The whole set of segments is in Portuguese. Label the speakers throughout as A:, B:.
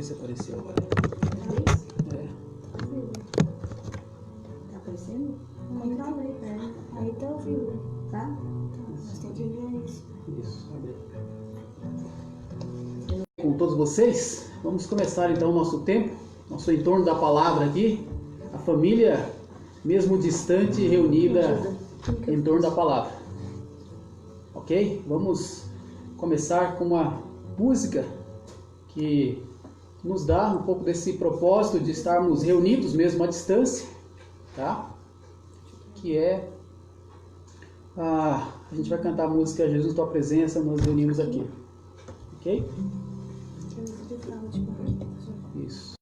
A: sei se apareceu. É.
B: Tá aparecendo? Aí tá ali, aí tá ao vivo, tá? Nós temos que ver isso.
A: Isso, abre. Com todos vocês, vamos começar então o nosso tempo, nosso entorno da palavra aqui, a família, mesmo distante, reunida em torno da palavra. Ok? Vamos começar com uma música que nos dá um pouco desse propósito de estarmos reunidos mesmo à distância, tá? Que é a gente vai cantar a música Jesus, Tua Presença, nos reunimos aqui. Ok? Isso.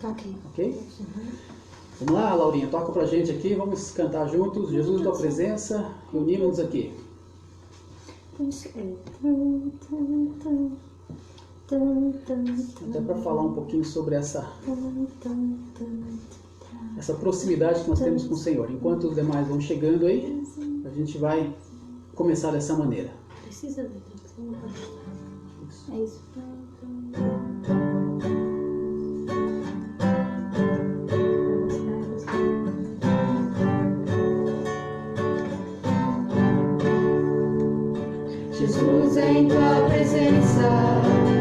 B: Tá aqui.
A: Ok? Vamos lá, Laurinha, toca pra gente aqui, vamos cantar juntos. Jesus, Tua Presença, reunimos aqui. Até para falar um pouquinho sobre essa proximidade que nós temos com o Senhor. Enquanto os demais vão chegando aí, a gente vai começar dessa maneira.
B: Precisa ver. É isso.
C: Jesus, em tua presença,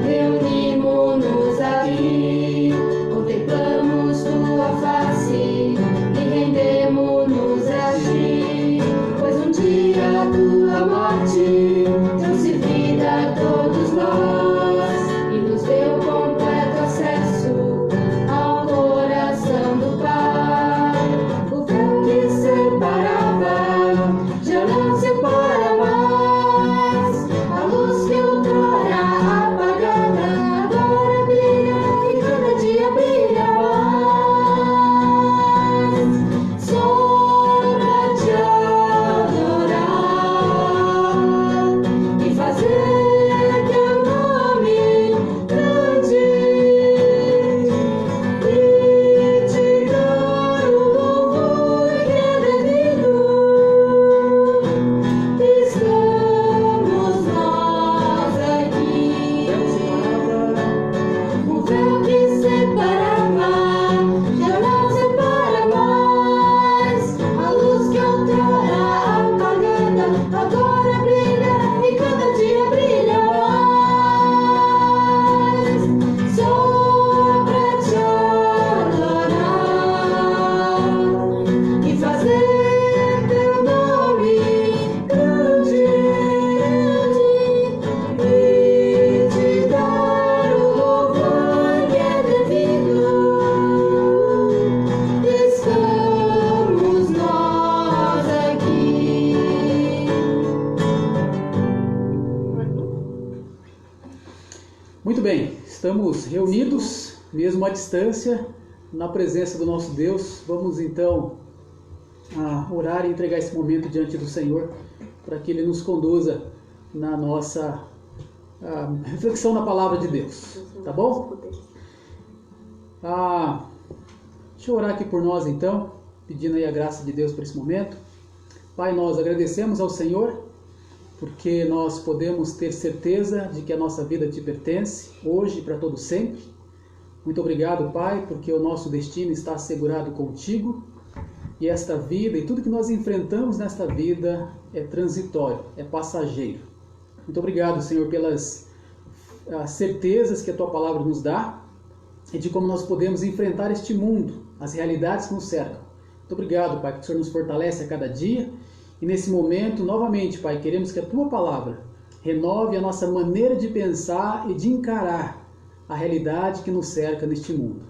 C: reunimos-nos aqui, contemplamos tua face e rendemos-nos a ti, pois um dia a tua morte trouxe vida a todos nós e nos deu completo acesso ao coração do Pai. O véu que separava já não separa mais. A luz que outrora apagada agora brilha e cada dia brilha mais. Só pra te adorar e fazer teu nome grande e te dar o louvor que é devido. Estamos nós aqui. O véu que separava já não separa mais. A luz que outrora apagada agora brilha e cada dia brilha mais. Só pra te adorar e fazer teu nome grande e te dar o louvor que é devido. Estamos nós aqui.
A: Muito bem, estamos reunidos, mesmo à distância, na presença do nosso Deus. Vamos então orar e entregar esse momento diante do Senhor, para que Ele nos conduza na nossa reflexão na palavra de Deus. Tá bom? Deixa eu orar aqui por nós então, pedindo aí a graça de Deus para esse momento. Pai, nós agradecemos ao Senhor, porque nós podemos ter certeza de que a nossa vida te pertence, hoje e para todo sempre. Muito obrigado, Pai, porque o nosso destino está assegurado contigo, e esta vida e tudo que nós enfrentamos nesta vida é transitório, é passageiro. Muito obrigado, Senhor, pelas certezas que a Tua palavra nos dá e de como nós podemos enfrentar este mundo, as realidades que nos cercam. Muito obrigado, Pai, que o Senhor nos fortalece a cada dia. E nesse momento, novamente, Pai, queremos que a Tua palavra renove a nossa maneira de pensar e de encarar a realidade que nos cerca neste mundo.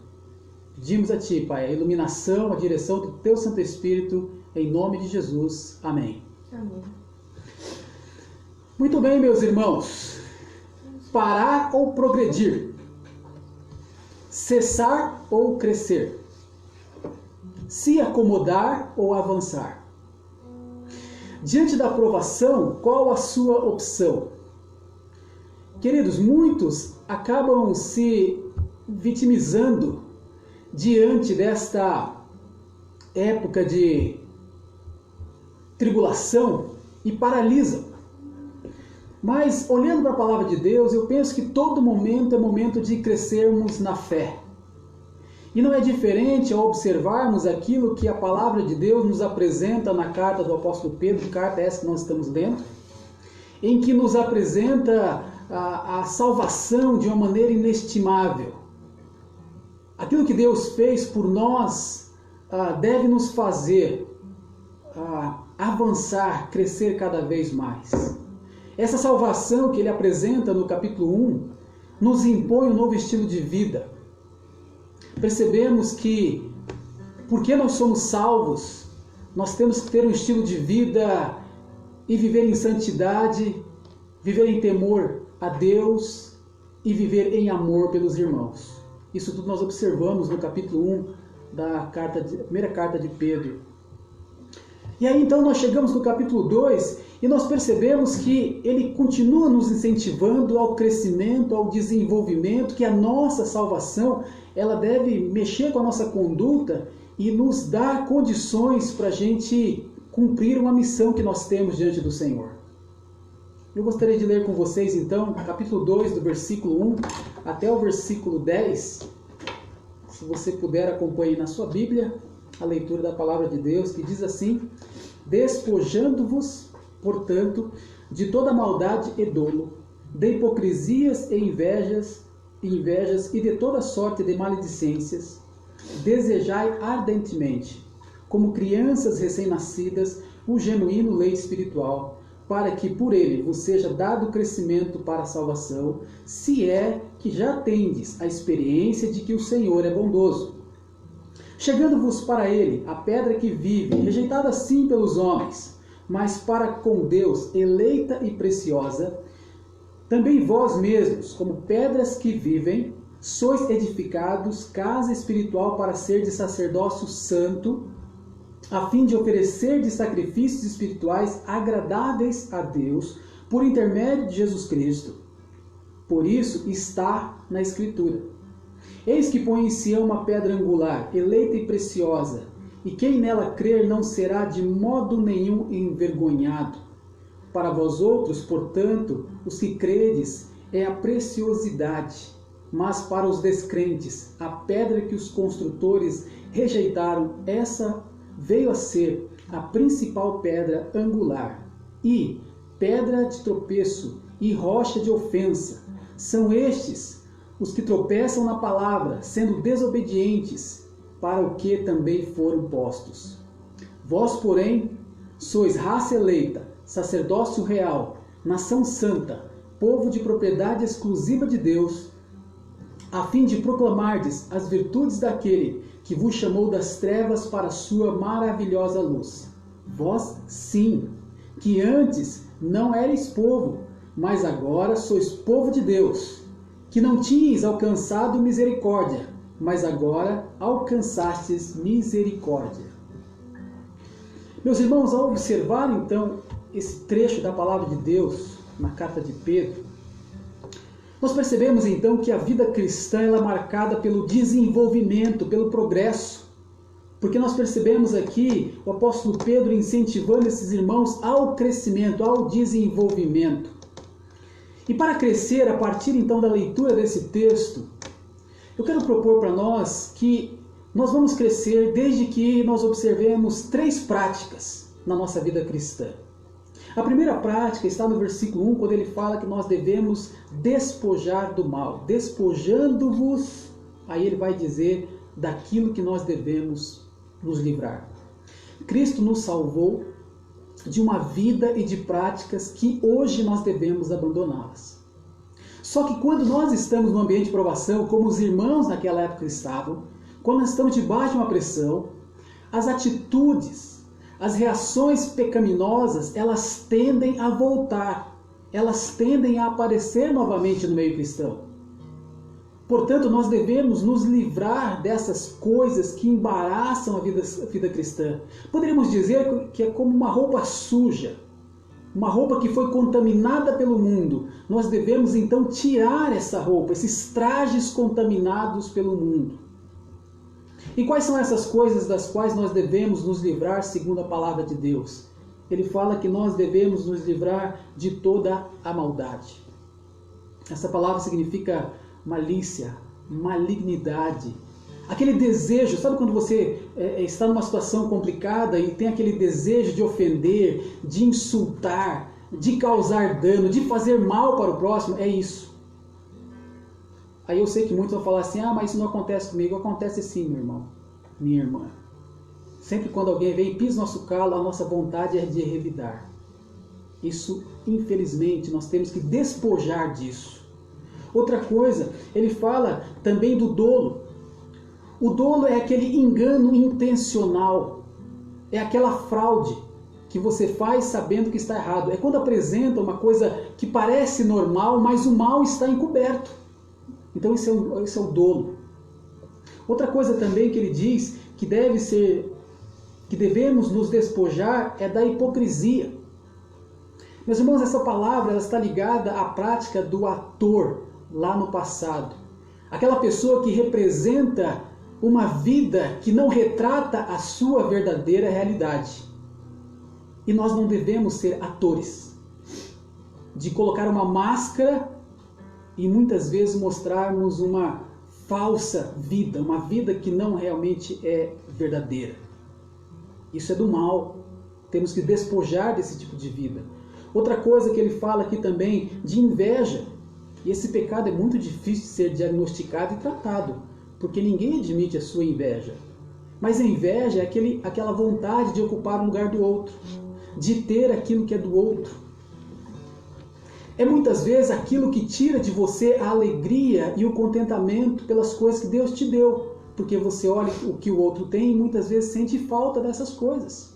A: Pedimos a Ti, Pai, a iluminação, a direção do Teu Santo Espírito, em nome de Jesus. Amém.
B: Amém.
A: Muito bem, meus irmãos. Parar ou progredir? Cessar ou crescer? Se acomodar ou avançar? Diante da provação, qual a sua opção? Queridos, muitos acabam se vitimizando diante desta época de tribulação e paralisam. Mas, olhando para a palavra de Deus, eu penso que todo momento é momento de crescermos na fé. E não é diferente ao observarmos aquilo que a palavra de Deus nos apresenta na carta do apóstolo Pedro, carta essa que nós estamos lendo, em que nos apresenta a salvação de uma maneira inestimável. Aquilo que Deus fez por nós deve nos fazer avançar, crescer cada vez mais. Essa salvação que ele apresenta no capítulo 1 nos impõe um novo estilo de vida. Percebemos que, porque nós somos salvos, nós temos que ter um estilo de vida e viver em santidade, viver em temor a Deus e viver em amor pelos irmãos. Isso tudo nós observamos no capítulo 1 da primeira carta de Pedro. E aí então nós chegamos no capítulo 2 e nós percebemos que ele continua nos incentivando ao crescimento, ao desenvolvimento, que a nossa salvação ela deve mexer com a nossa conduta e nos dar condições para a gente cumprir uma missão que nós temos diante do Senhor. Eu gostaria de ler com vocês então, capítulo 2, do versículo 1 até o versículo 10. Se você puder, acompanhe na sua Bíblia a leitura da palavra de Deus, que diz assim: despojando-vos, portanto, de toda maldade e dolo, de hipocrisias e invejas e de toda sorte de maledicências, desejai ardentemente, como crianças recém-nascidas, o genuíno leite espiritual, para que por ele vos seja dado crescimento para a salvação, se é que já tendes a experiência de que o Senhor é bondoso. Chegando-vos para ele, a pedra que vive, rejeitada sim pelos homens, mas para com Deus eleita e preciosa, também vós mesmos, como pedras que vivem, sois edificados casa espiritual para ser de sacerdócio santo, a fim de oferecer de sacrifícios espirituais agradáveis a Deus, por intermédio de Jesus Cristo. Por isso está na Escritura: eis que põe em Sião uma pedra angular, eleita e preciosa, e quem nela crer não será de modo nenhum envergonhado. Para vós outros, portanto, os que credes, é a preciosidade, mas para os descrentes, a pedra que os construtores rejeitaram, essa veio a ser a principal pedra angular, e pedra de tropeço e rocha de ofensa. São estes os que tropeçam na palavra, sendo desobedientes, para o que também foram postos. Vós, porém, sois raça eleita, sacerdócio real, nação santa, povo de propriedade exclusiva de Deus, a fim de proclamardes as virtudes daquele que vos chamou das trevas para a sua maravilhosa luz. Vós, sim, que antes não erais povo, mas agora sois povo de Deus, que não tinhais alcançado misericórdia, mas agora alcançastes misericórdia. Meus irmãos, ao observar então esse trecho da palavra de Deus na carta de Pedro, nós percebemos então que a vida cristã ela é marcada pelo desenvolvimento, pelo progresso, porque nós percebemos aqui o apóstolo Pedro incentivando esses irmãos ao crescimento, ao desenvolvimento. E para crescer, a partir então da leitura desse texto, eu quero propor para nós que nós vamos crescer desde que nós observemos 3 práticas na nossa vida cristã. A primeira prática está no versículo 1, quando ele fala que nós devemos despojar do mal. Despojando-vos, aí ele vai dizer daquilo que nós devemos nos livrar. Cristo nos salvou de uma vida e de práticas que hoje nós devemos abandoná-las. Só que quando nós estamos num ambiente de provação, como os irmãos naquela época estavam, quando nós estamos debaixo de uma pressão, as atitudes, as reações pecaminosas, elas tendem a voltar, elas tendem a aparecer novamente no meio cristão. Portanto, nós devemos nos livrar dessas coisas que embaraçam a vida cristã. Poderíamos dizer que é como uma roupa suja, uma roupa que foi contaminada pelo mundo. Nós devemos então tirar essa roupa, esses trajes contaminados pelo mundo. E quais são essas coisas das quais nós devemos nos livrar segundo a palavra de Deus? ele fala que nós devemos nos livrar de toda a maldade. Essa palavra significa malícia, malignidade. Aquele desejo, sabe quando você está numa situação complicada e tem aquele desejo de ofender, de insultar, de causar dano, de fazer mal para o próximo? É isso. Aí eu sei que muitos vão falar assim, mas isso não acontece comigo. Acontece sim, meu irmão, minha irmã. Sempre quando alguém vem e pisa nosso calo, a nossa vontade é de revidar. Isso, infelizmente, nós temos que despojar disso. Outra coisa, ele fala também do dolo. O dolo é aquele engano intencional, é aquela fraude que você faz sabendo que está errado. É quando apresenta uma coisa que parece normal, mas o mal está encoberto. Então esse é o dolo. Outra coisa também que ele diz que devemos nos despojar é da hipocrisia. Meus irmãos, essa palavra ela está ligada à prática do ator lá no passado. Aquela pessoa que representa uma vida que não retrata a sua verdadeira realidade. E nós não devemos ser atores, de colocar uma máscara e muitas vezes mostrarmos uma falsa vida, uma vida que não realmente é verdadeira. Isso é do mal, temos que despojar desse tipo de vida. Outra coisa que ele fala aqui também, de inveja. E esse pecado é muito difícil de ser diagnosticado e tratado, porque ninguém admite a sua inveja. Mas a inveja é aquela vontade de ocupar o lugar do outro, de ter aquilo que é do outro. É muitas vezes aquilo que tira de você a alegria e o contentamento pelas coisas que Deus te deu, porque você olha o que o outro tem e muitas vezes sente falta dessas coisas.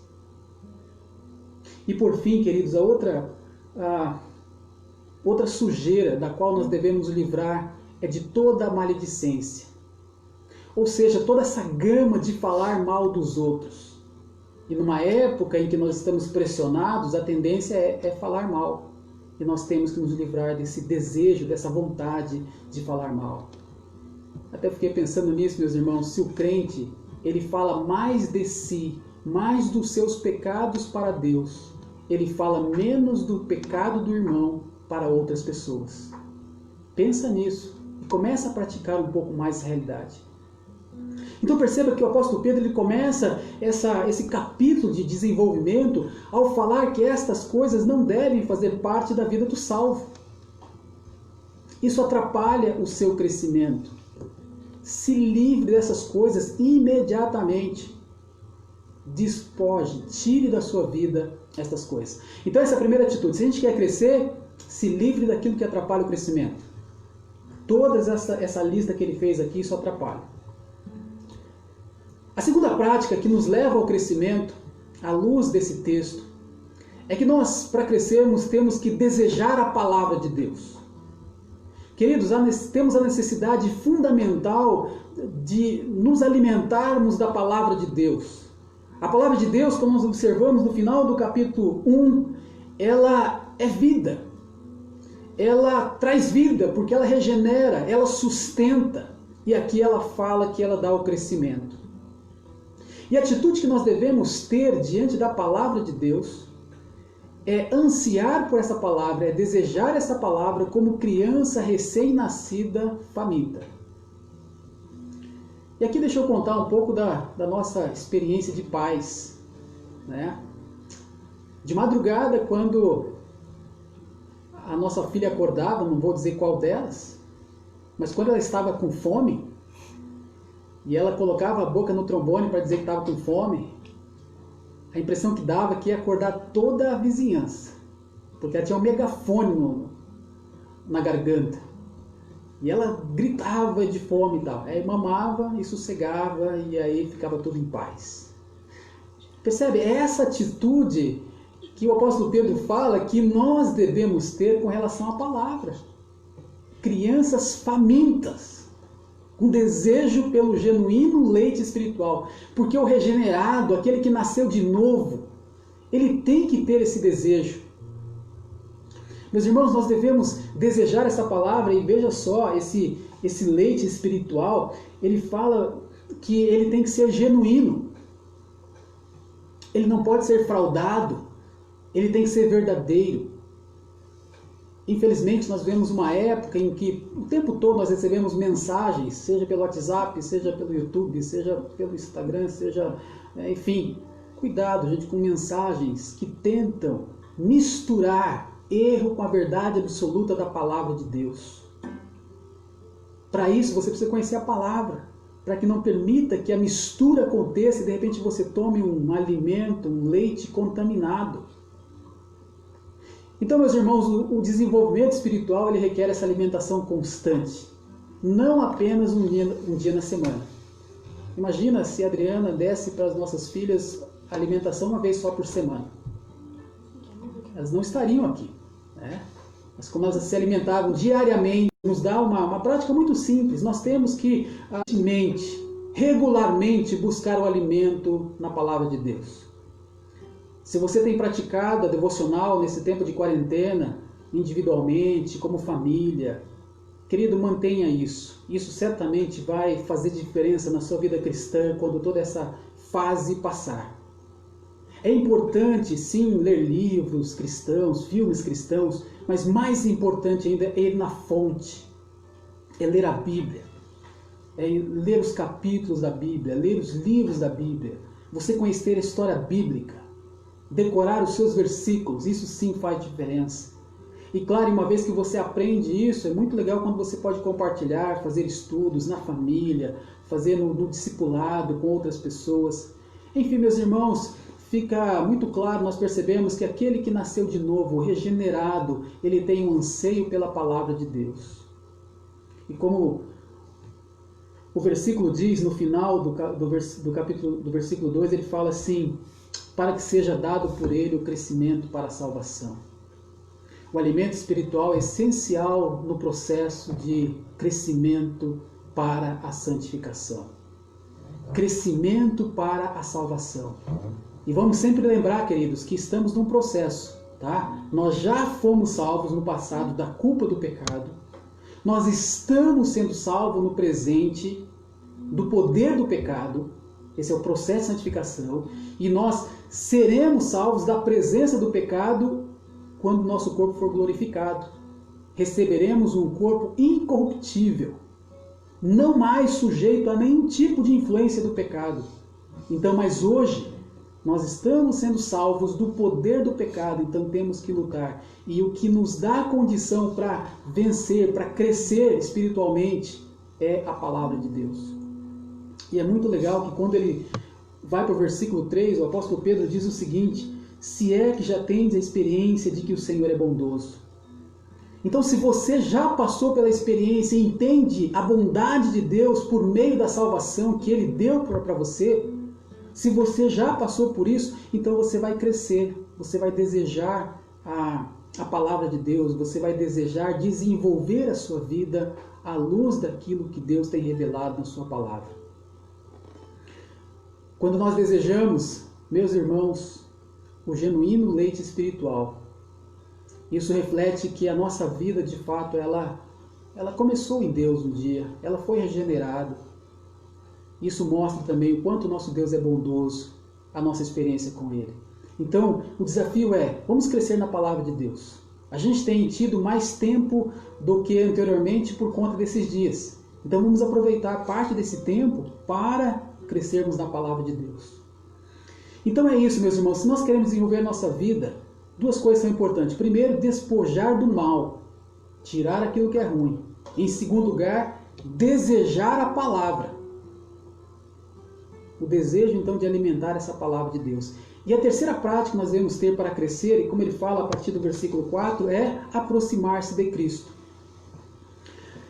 A: E por fim, queridos, a outra sujeira da qual nós devemos nos livrar é de toda a maledicência. Ou seja, toda essa gama de falar mal dos outros. E numa época em que nós estamos pressionados, a tendência é falar mal. E nós temos que nos livrar desse desejo, dessa vontade de falar mal. Até fiquei pensando nisso, meus irmãos, se o crente ele fala mais de si, mais dos seus pecados para Deus, ele fala menos do pecado do irmão para outras pessoas. Pensa nisso e começa a praticar um pouco mais essa realidade. Então perceba que o apóstolo Pedro ele começa esse capítulo de desenvolvimento ao falar que estas coisas não devem fazer parte da vida do salvo. Isso atrapalha o seu crescimento. Se livre dessas coisas imediatamente. Despoje, tire da sua vida estas coisas. Então essa é a primeira atitude. Se a gente quer crescer, se livre daquilo que atrapalha o crescimento. Toda essa lista que ele fez aqui, isso atrapalha. A segunda prática que nos leva ao crescimento, à luz desse texto, é que nós, para crescermos, temos que desejar a palavra de Deus. Queridos, temos a necessidade fundamental de nos alimentarmos da palavra de Deus. A palavra de Deus, como nós observamos no final do capítulo 1, ela é vida. Ela traz vida, porque ela regenera, ela sustenta. E aqui ela fala que ela dá o crescimento. E a atitude que nós devemos ter diante da palavra de Deus é ansiar por essa palavra, é desejar essa palavra como criança recém-nascida faminta. E aqui deixa eu contar um pouco da nossa experiência de pais, né? De madrugada, quando a nossa filha acordava, não vou dizer qual delas, mas quando ela estava com fome, e ela colocava a boca no trombone para dizer que estava com fome, a impressão que dava é que ia acordar toda a vizinhança, porque ela tinha um megafone na garganta. E ela gritava de fome e tal. Aí mamava e sossegava e aí ficava tudo em paz. Percebe? É essa atitude que o apóstolo Pedro fala que nós devemos ter com relação à palavra. Crianças famintas, com desejo pelo genuíno leite espiritual. Porque o regenerado, aquele que nasceu de novo, ele tem que ter esse desejo. Meus irmãos, nós devemos desejar essa palavra e veja só, esse leite espiritual, ele fala que ele tem que ser genuíno. Ele não pode ser fraudado, ele tem que ser verdadeiro. Infelizmente, nós vemos uma época em que o tempo todo nós recebemos mensagens, seja pelo WhatsApp, seja pelo YouTube, seja pelo Instagram, seja, enfim. Cuidado, gente, com mensagens que tentam misturar erro com a verdade absoluta da palavra de Deus. Para isso, você precisa conhecer a palavra, para que não permita que a mistura aconteça e de repente você tome um alimento, um leite contaminado. Então, meus irmãos, o desenvolvimento espiritual ele requer essa alimentação constante, não apenas um dia na semana. Imagina se a Adriana desse para as nossas filhas alimentação uma vez só por semana. Elas não estariam aqui, né? Mas como elas se alimentavam diariamente, nos dá uma prática muito simples. Nós temos que, regularmente, buscar o alimento na palavra de Deus. Se você tem praticado a devocional nesse tempo de quarentena, individualmente, como família, querido, mantenha isso. Isso certamente vai fazer diferença na sua vida cristã quando toda essa fase passar. É importante, sim, ler livros cristãos, filmes cristãos, mas mais importante ainda é ir na fonte, é ler a Bíblia, é ler os capítulos da Bíblia, ler os livros da Bíblia, você conhecer a história bíblica, decorar os seus versículos, isso sim faz diferença. E claro, uma vez que você aprende isso, é muito legal quando você pode compartilhar, fazer estudos na família, fazer no discipulado com outras pessoas. Enfim, meus irmãos, fica muito claro, nós percebemos que aquele que nasceu de novo, regenerado, ele tem um anseio pela palavra de Deus. E como o versículo diz, no final do versículo 2, ele fala assim, para que seja dado por ele o crescimento para a salvação. O alimento espiritual é essencial no processo de crescimento para a santificação. Crescimento para a salvação. E vamos sempre lembrar, queridos, que estamos num processo, tá? Nós já fomos salvos no passado da culpa do pecado. Nós estamos sendo salvos no presente do poder do pecado. Esse é o processo de santificação. E nós seremos salvos da presença do pecado quando o nosso corpo for glorificado. Receberemos um corpo incorruptível, não mais sujeito a nenhum tipo de influência do pecado. Então, mas hoje, nós estamos sendo salvos do poder do pecado, então temos que lutar. E o que nos dá condição para vencer, para crescer espiritualmente, é a palavra de Deus. E é muito legal que quando ele vai para o versículo 3, o apóstolo Pedro diz o seguinte, se é que já tendes a experiência de que o Senhor é bondoso. Então, se você já passou pela experiência e entende a bondade de Deus por meio da salvação que Ele deu para você, se você já passou por isso, então você vai crescer, você vai desejar a palavra de Deus, você vai desejar desenvolver a sua vida à luz daquilo que Deus tem revelado na sua palavra. Quando nós desejamos, meus irmãos, o genuíno leite espiritual, isso reflete que a nossa vida, de fato, ela começou em Deus um dia, ela foi regenerada. Isso mostra também o quanto o nosso Deus é bondoso, a nossa experiência com Ele. Então, o desafio é, vamos crescer na palavra de Deus. A gente tem tido mais tempo do que anteriormente por conta desses dias. Então, vamos aproveitar parte desse tempo para crescermos na palavra de Deus. Então é isso, meus irmãos. Se nós queremos desenvolver a nossa vida, duas coisas são importantes. Primeiro, despojar do mal, tirar aquilo que é ruim. Em segundo lugar, desejar a palavra. O desejo, então, de alimentar essa palavra de Deus. E a terceira prática que nós devemos ter para crescer, e como ele fala a partir do versículo 4, é aproximar-se de Cristo.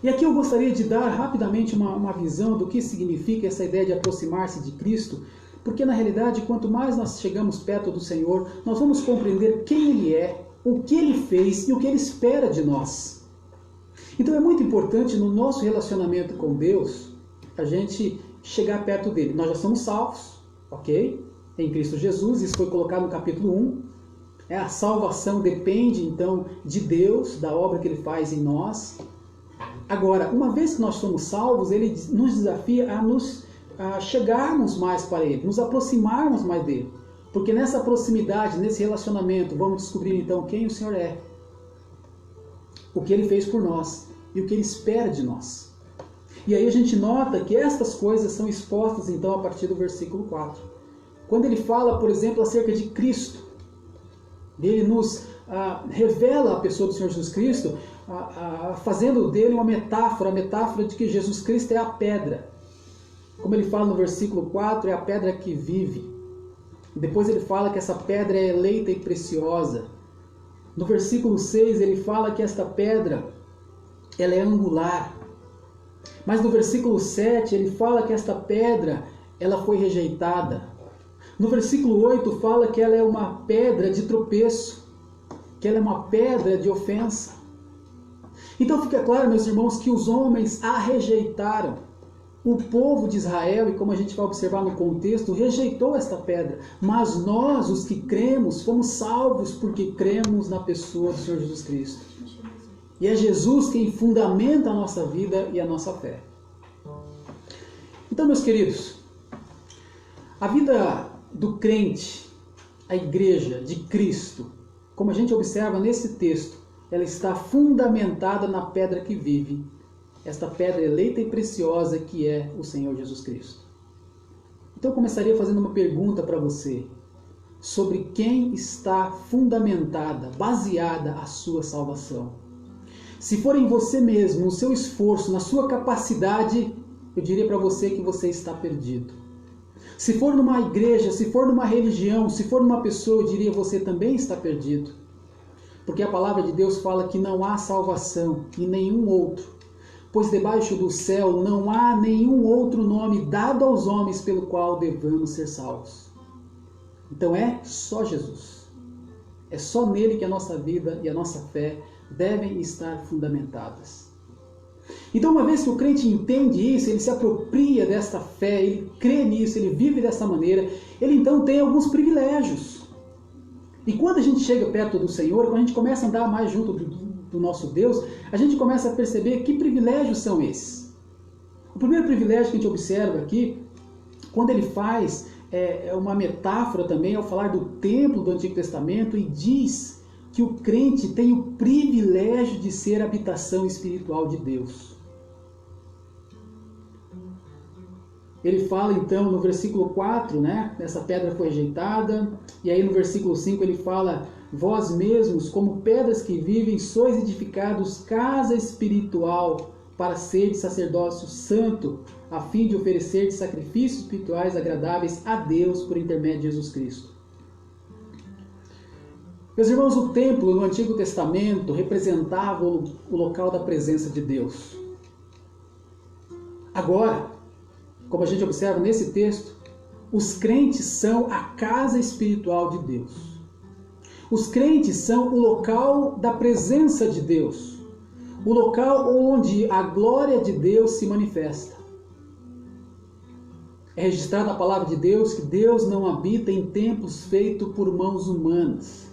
A: E aqui eu gostaria de dar rapidamente uma visão do que significa essa ideia de aproximar-se de Cristo, porque na realidade, quanto mais nós chegamos perto do Senhor, nós vamos compreender quem Ele é, o que Ele fez e o que Ele espera de nós. Então é muito importante no nosso relacionamento com Deus, a gente chegar perto dele. Nós já somos salvos, ok? Em Cristo Jesus, isso foi colocado no capítulo 1. A salvação depende então de Deus, da obra que Ele faz em nós. Agora, uma vez que nós somos salvos, Ele nos desafia a chegarmos mais para Ele, nos aproximarmos mais dele. Porque nessa proximidade, nesse relacionamento, vamos descobrir então quem o Senhor é, o que Ele fez por nós e o que Ele espera de nós. E aí a gente nota que estas coisas são expostas então a partir do versículo 4. Quando ele fala, por exemplo, acerca de Cristo, ele nos revela a pessoa do Senhor Jesus Cristo, fazendo dele uma metáfora, a metáfora de que Jesus Cristo é a pedra. Como ele fala no versículo 4, é a pedra que vive. Depois ele fala que essa pedra é eleita e preciosa. No versículo 6 ele fala que esta pedra ela é angular. Mas no versículo 7 ele fala que esta pedra ela foi rejeitada. No versículo 8 fala que ela é uma pedra de tropeço, que ela é uma pedra de ofensa. Então fica claro, meus irmãos, que os homens a rejeitaram. O povo de Israel, e como a gente vai observar no contexto, rejeitou esta pedra. Mas nós, os que cremos, fomos salvos porque cremos na pessoa do Senhor Jesus Cristo. E é Jesus quem fundamenta a nossa vida e a nossa fé. Então, meus queridos, a vida do crente, a igreja de Cristo, como a gente observa nesse texto, ela está fundamentada na pedra que vive, esta pedra eleita e preciosa que é o Senhor Jesus Cristo. Então eu começaria fazendo uma pergunta para você, sobre quem está fundamentada, baseada a sua salvação. Se for em você mesmo, no seu esforço, na sua capacidade, eu diria para você que você está perdido. Se for numa igreja, se for numa religião, se for numa pessoa, eu diria que você também está perdido. Porque a palavra de Deus fala que não há salvação em nenhum outro, pois debaixo do céu não há nenhum outro nome dado aos homens pelo qual devamos ser salvos. Então é só Jesus. É só nele que a nossa vida e a nossa fé devem estar fundamentadas. Então, uma vez que o crente entende isso, ele se apropria desta fé, ele crê nisso, ele vive dessa maneira, ele então tem alguns privilégios. E quando a gente chega perto do Senhor, quando a gente começa a andar mais junto do nosso Deus, a gente começa a perceber que privilégios são esses. O primeiro privilégio que a gente observa aqui, quando ele faz uma metáfora também ao falar do templo do Antigo Testamento e diz que o crente tem o privilégio de ser a habitação espiritual de Deus. Ele fala então no versículo 4, essa pedra foi rejeitada, e aí no versículo 5 ele fala: vós mesmos, como pedras que vivem, sois edificados casa espiritual para ser de sacerdócio santo, a fim de oferecer sacrifícios espirituais agradáveis a Deus por intermédio de Jesus Cristo. Meus irmãos, o templo no Antigo Testamento representava o local da presença de Deus. Agora, como a gente observa nesse texto, os crentes são a casa espiritual de Deus. Os crentes são o local da presença de Deus, o local onde a glória de Deus se manifesta. É registrado na palavra de Deus que Deus não habita em templos feitos por mãos humanas.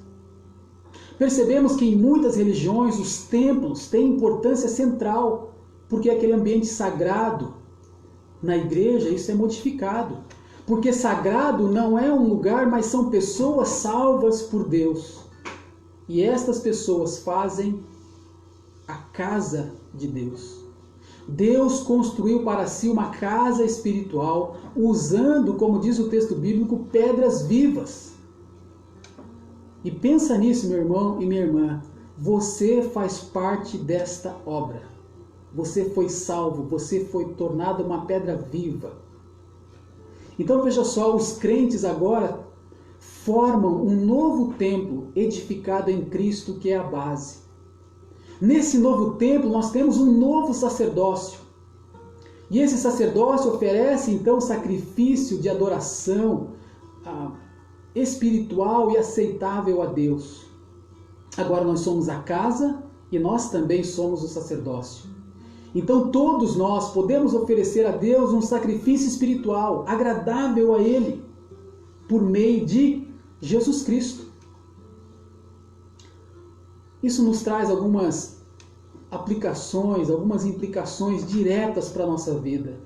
A: Percebemos que em muitas religiões os templos têm importância central, porque aquele ambiente sagrado, na igreja, isso é modificado. Porque sagrado não é um lugar, mas são pessoas salvas por Deus. E estas pessoas fazem a casa de Deus. Deus construiu para si uma casa espiritual, usando, como diz o texto bíblico, pedras vivas. E pensa nisso, meu irmão e minha irmã, você faz parte desta obra. Você foi salvo, você foi tornado uma pedra viva. Então veja só, os crentes agora formam um novo templo edificado em Cristo, que é a base. Nesse novo templo nós temos um novo sacerdócio. E esse sacerdócio oferece então sacrifício de adoração espiritual e aceitável a Deus. Agora nós somos a casa e nós também somos o sacerdócio. Então todos nós podemos oferecer a Deus um sacrifício espiritual agradável a Ele por meio de Jesus Cristo. Isso nos traz algumas aplicações, algumas implicações diretas para a nossa vida.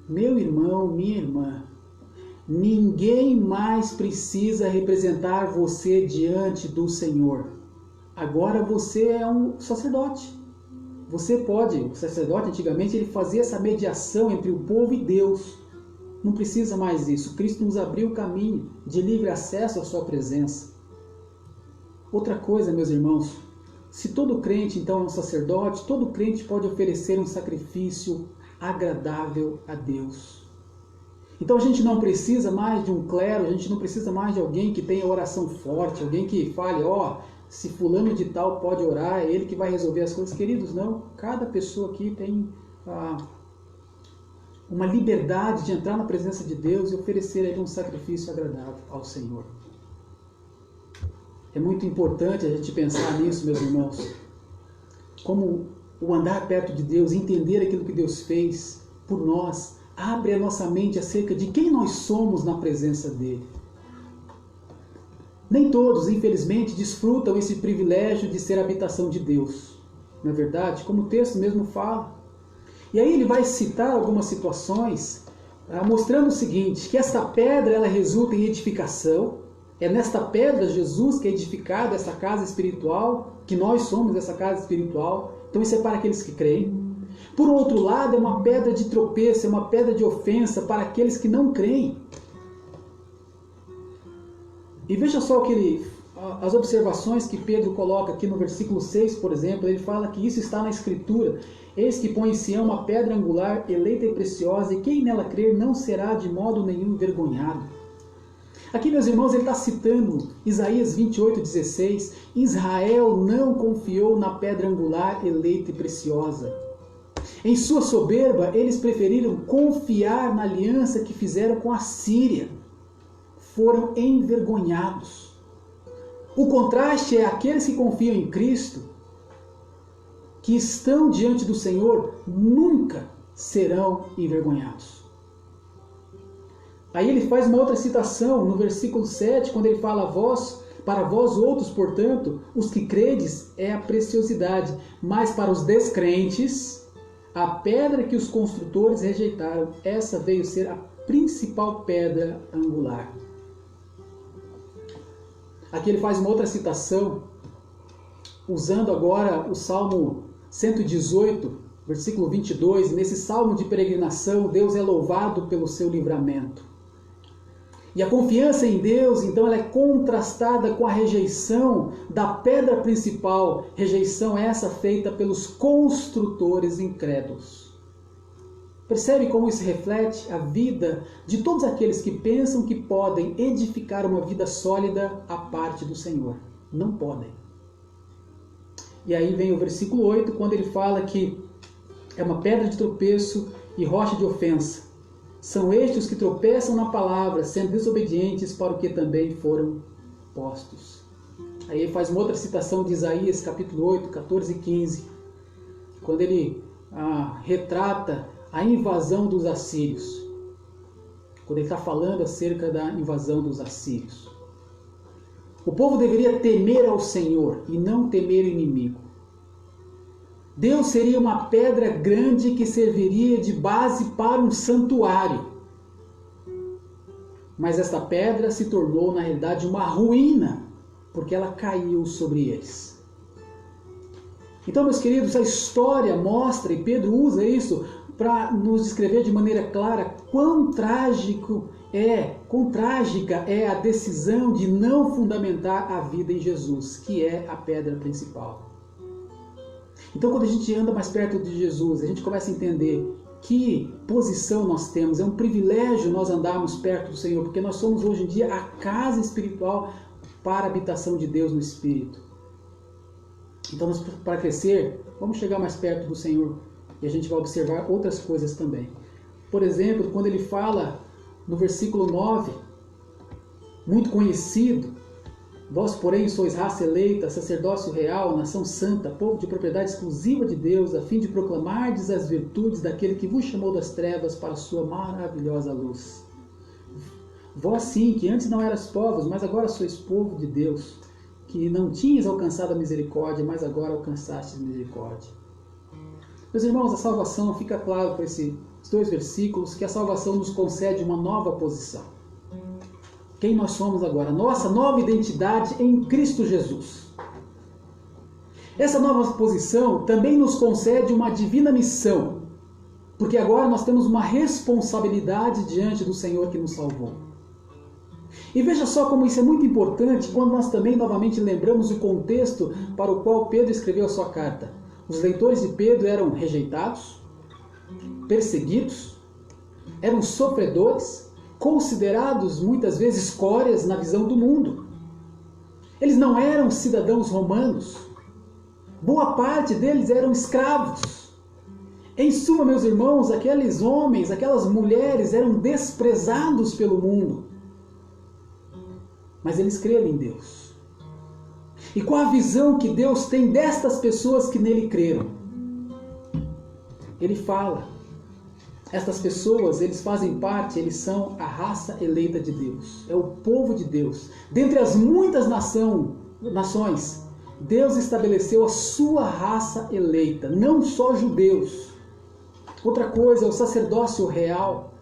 A: Meu irmão, minha irmã, ninguém mais precisa representar você diante do Senhor. Agora você é um sacerdote. Você pode, o sacerdote antigamente ele fazia essa mediação entre o povo e Deus. Não precisa mais disso. Cristo nos abriu o caminho de livre acesso à sua presença. Outra coisa, meus irmãos, se todo crente então é um sacerdote, todo crente pode oferecer um sacrifício agradável a Deus. Então a gente não precisa mais de um clero, a gente não precisa mais de alguém que tenha oração forte, alguém que fale, se fulano de tal pode orar, é ele que vai resolver as coisas. Queridos, não. Cada pessoa aqui tem uma liberdade de entrar na presença de Deus e oferecer a Ele um sacrifício agradável ao Senhor. É muito importante a gente pensar nisso, meus irmãos. Como o andar perto de Deus, entender aquilo que Deus fez por nós, abre a nossa mente acerca de quem nós somos na presença dEle. Nem todos, infelizmente, desfrutam esse privilégio de ser a habitação de Deus. Não é verdade? Como o texto mesmo fala. E aí ele vai citar algumas situações, mostrando o seguinte, que essa pedra ela resulta em edificação. É nesta pedra, Jesus, que é edificada essa casa espiritual, que nós somos essa casa espiritual. Então isso é para aqueles que creem. Por outro lado, é uma pedra de tropeço, é uma pedra de ofensa para aqueles que não creem. E veja só as observações que Pedro coloca aqui no versículo 6, por exemplo. Ele fala que isso está na Escritura. Eis que põe em Sião uma pedra angular, eleita e preciosa, e quem nela crer não será de modo nenhum envergonhado. Aqui, meus irmãos, ele está citando Isaías 28,16. Israel não confiou na pedra angular, eleita e preciosa. Em sua soberba, eles preferiram confiar na aliança que fizeram com a Síria. Foram envergonhados. O contraste é aqueles que confiam em Cristo, que estão diante do Senhor, nunca serão envergonhados. Aí ele faz uma outra citação no versículo 7, quando ele fala para vós outros, portanto, os que credes é a preciosidade, mas para os descrentes, a pedra que os construtores rejeitaram, essa veio ser a principal pedra angular. Aqui ele faz uma outra citação, usando agora o Salmo 118, versículo 22. Nesse salmo de peregrinação, Deus é louvado pelo seu livramento. E a confiança em Deus, então, ela é contrastada com a rejeição da pedra principal, rejeição essa feita pelos construtores incrédulos. Percebe como isso reflete a vida de todos aqueles que pensam que podem edificar uma vida sólida à parte do Senhor. Não podem. E aí vem o versículo 8, quando ele fala que é uma pedra de tropeço e rocha de ofensa. São estes os que tropeçam na palavra, sendo desobedientes para o que também foram postos. Aí ele faz uma outra citação de Isaías, capítulo 8, 14 e 15, quando ele retrata a invasão dos assírios. Quando ele está falando acerca da invasão dos assírios. O povo deveria temer ao Senhor e não temer o inimigo. Deus seria uma pedra grande que serviria de base para um santuário. Mas esta pedra se tornou, na realidade, uma ruína, porque ela caiu sobre eles. Então, meus queridos, a história mostra, e Pedro usa isso para nos descrever de maneira clara, quão trágica é a decisão de não fundamentar a vida em Jesus, que é a pedra principal. Então, quando a gente anda mais perto de Jesus, a gente começa a entender que posição nós temos. É um privilégio nós andarmos perto do Senhor, porque nós somos hoje em dia a casa espiritual para a habitação de Deus no Espírito. Então, para crescer, vamos chegar mais perto do Senhor e a gente vai observar outras coisas também. Por exemplo, quando ele fala no versículo 9, muito conhecido, vós, porém, sois raça eleita, sacerdócio real, nação santa, povo de propriedade exclusiva de Deus, a fim de proclamardes as virtudes daquele que vos chamou das trevas para a sua maravilhosa luz. Vós sim, que antes não eras povos, mas agora sois povo de Deus, que não tinhas alcançado a misericórdia, mas agora alcançastes misericórdia. Meus irmãos, a salvação, fica claro por esses dois versículos, que a salvação nos concede uma nova posição. quem nós somos agora, nossa nova identidade em Cristo Jesus. Essa nova posição também nos concede uma divina missão, porque agora nós temos uma responsabilidade diante do Senhor que nos salvou. E veja só como isso é muito importante quando nós também novamente lembramos o contexto para o qual Pedro escreveu a sua carta. Os leitores de Pedro eram rejeitados, perseguidos, eram sofredores, considerados muitas vezes escórias na visão do mundo. Eles não eram cidadãos romanos. Boa parte deles eram escravos. Em suma, meus irmãos, aqueles homens, aquelas mulheres eram desprezados pelo mundo. Mas eles creram em Deus. E qual a visão que Deus tem destas pessoas que nele creram? Ele fala, estas pessoas, eles fazem parte, eles são a raça eleita de Deus. É o povo de Deus. Dentre as muitas nações, Deus estabeleceu a sua raça eleita, não só judeus. Outra coisa, o sacerdócio real.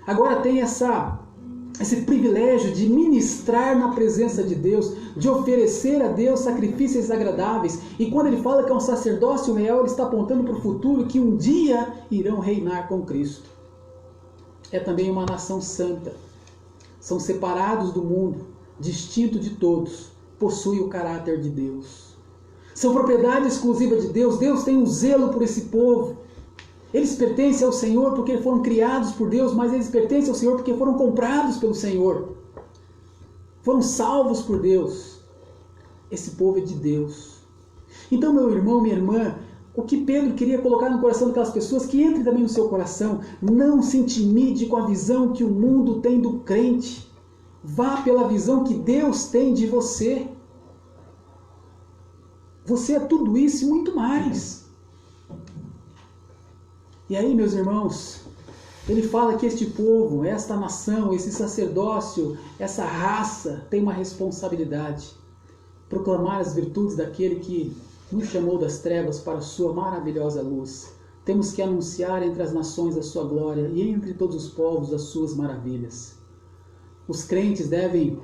A: Agora tem esse privilégio de ministrar na presença de Deus, de oferecer a Deus sacrifícios agradáveis. E quando ele fala que é um sacerdócio real, ele está apontando para o futuro, que um dia irão reinar com Cristo. É também uma nação santa. São separados do mundo, distinto de todos. Possui o caráter de Deus. São propriedade exclusiva de Deus. Deus tem um zelo por esse povo. Eles pertencem ao Senhor porque foram criados por Deus, mas eles pertencem ao Senhor porque foram comprados pelo Senhor. Foram salvos por Deus. Esse povo é de Deus. Então, meu irmão, minha irmã, o que Pedro queria colocar no coração daquelas pessoas, que entre também no seu coração, não se intimide com a visão que o mundo tem do crente. Vá pela visão que Deus tem de você. Você é tudo isso e muito mais. E aí, meus irmãos, ele fala que este povo, esta nação, esse sacerdócio, essa raça tem uma responsabilidade. Proclamar as virtudes daquele que nos chamou das trevas para a sua maravilhosa luz. Temos que anunciar entre as nações a sua glória e entre todos os povos as suas maravilhas. Os crentes devem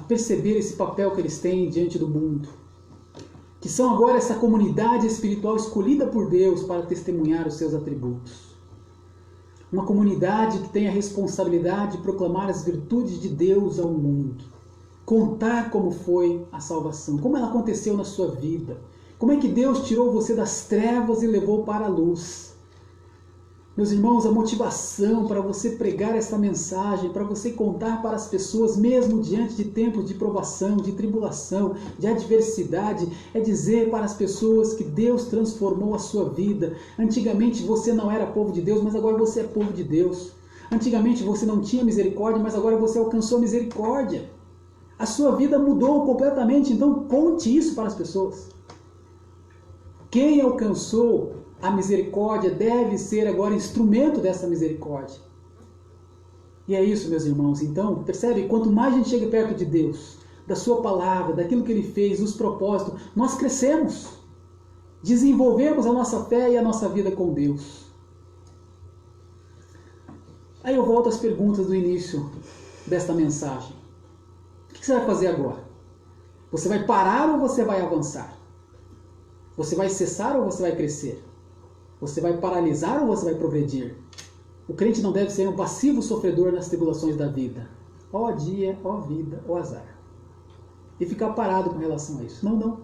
A: perceber esse papel que eles têm diante do mundo, que são agora essa comunidade espiritual escolhida por Deus para testemunhar os seus atributos. Uma comunidade que tem a responsabilidade de proclamar as virtudes de Deus ao mundo, contar como foi a salvação, como ela aconteceu na sua vida, como é que Deus tirou você das trevas e levou para a luz. Meus irmãos, a motivação para você pregar essa mensagem, para você contar para as pessoas, mesmo diante de tempos de provação, de tribulação, de adversidade, é dizer para as pessoas que Deus transformou a sua vida. Antigamente você não era povo de Deus, mas agora você é povo de Deus. Antigamente você não tinha misericórdia, mas agora você alcançou a misericórdia. A sua vida mudou completamente, então conte isso para as pessoas. Quem alcançou a misericórdia deve ser agora instrumento dessa misericórdia. E é isso, meus irmãos. Então, percebe? Quanto mais a gente chega perto de Deus, da sua palavra, daquilo que Ele fez, dos propósitos, nós crescemos. Desenvolvemos a nossa fé e a nossa vida com Deus. Aí eu volto às perguntas do início desta mensagem. O que você vai fazer agora? Você vai parar ou você vai avançar? Você vai cessar ou você vai crescer? Você vai paralisar ou você vai progredir? O crente não deve ser um passivo sofredor nas tribulações da vida. Ó dia, ó vida, ó azar. E ficar parado com relação a isso. Não, não.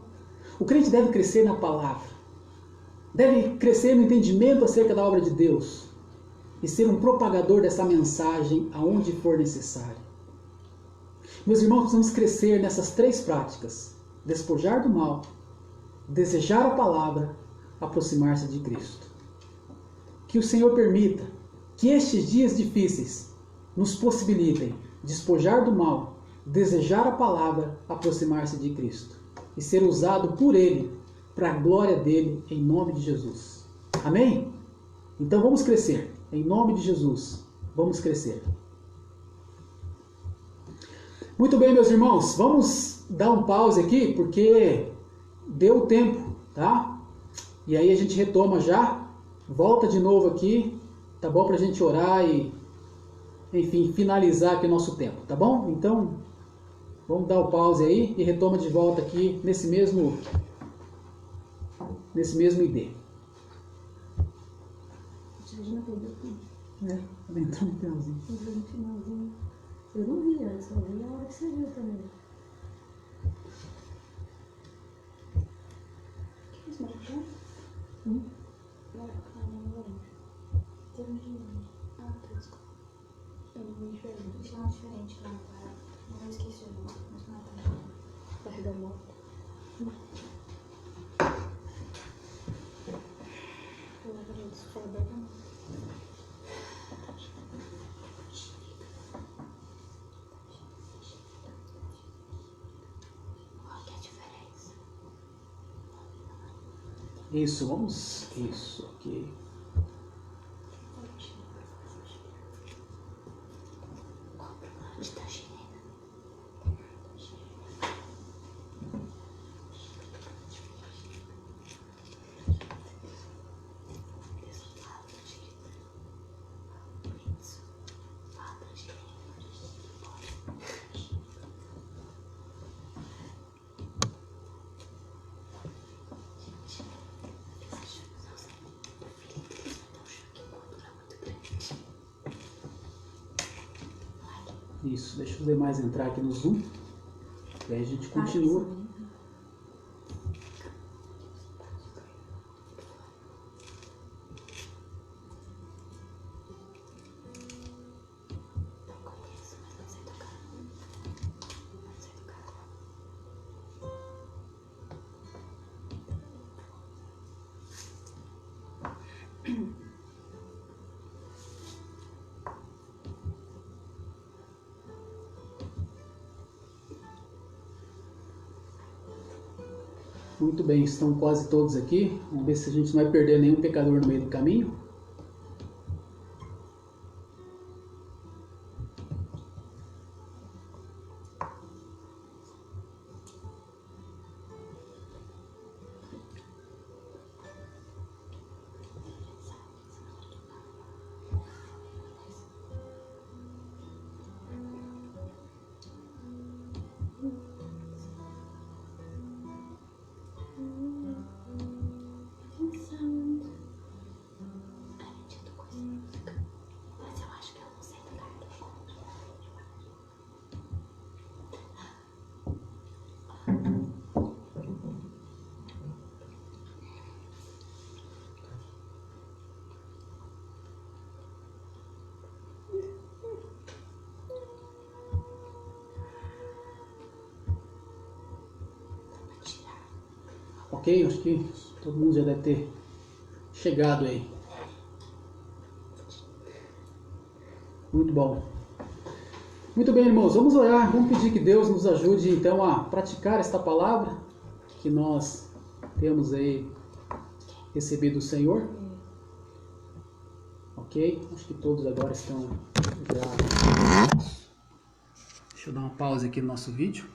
A: O crente deve crescer na palavra. Deve crescer no entendimento acerca da obra de Deus. E ser um propagador dessa mensagem aonde for necessário. Meus irmãos, precisamos crescer nessas três práticas. Despojar do mal, desejar a palavra, aproximar-se de Cristo. Que o Senhor permita que estes dias difíceis nos possibilitem despojar do mal, desejar a palavra, aproximar-se de Cristo e ser usado por Ele para a glória dele, em nome de Jesus. Amém? Então vamos crescer, em nome de Jesus, vamos crescer. Muito bem, meus irmãos, vamos dar um pause aqui, porque deu tempo, tá? E aí a gente retoma já, volta de novo aqui, tá bom? Pra gente orar e enfim, finalizar aqui o nosso tempo, tá bom? Então, vamos dar o pause aí e retoma de volta aqui nesse mesmo ID.
B: Já perdeu tudo.
A: Ela entrou no finalzinho.
B: Entrou no finalzinho. Eu não vi antes, eu vi a hora que você viu também. O que é isso, maracujá? Maracujá, não lembro. Tem um de... Ah, tá, desculpa. Eu não vi diferente. Isso não é diferente, não. Não esqueci o nome, mas não é tão... Barriga morta. Eu lembrei disso, foi aberto.
A: Isso, vamos. Isso, ok. Isso, deixa os demais entrar aqui no Zoom. E aí a gente continua. Muito bem, estão quase todos aqui. Vamos ver se a gente não vai perder nenhum pecador no meio do caminho. Ok, acho que todo mundo já deve ter chegado aí. Muito bom. Muito bem, irmãos, vamos orar, vamos pedir que Deus nos ajude então a praticar esta palavra que nós temos aí recebido do Senhor. Ok? Acho que todos agora estão já. Deixa eu dar uma pausa aqui no nosso vídeo.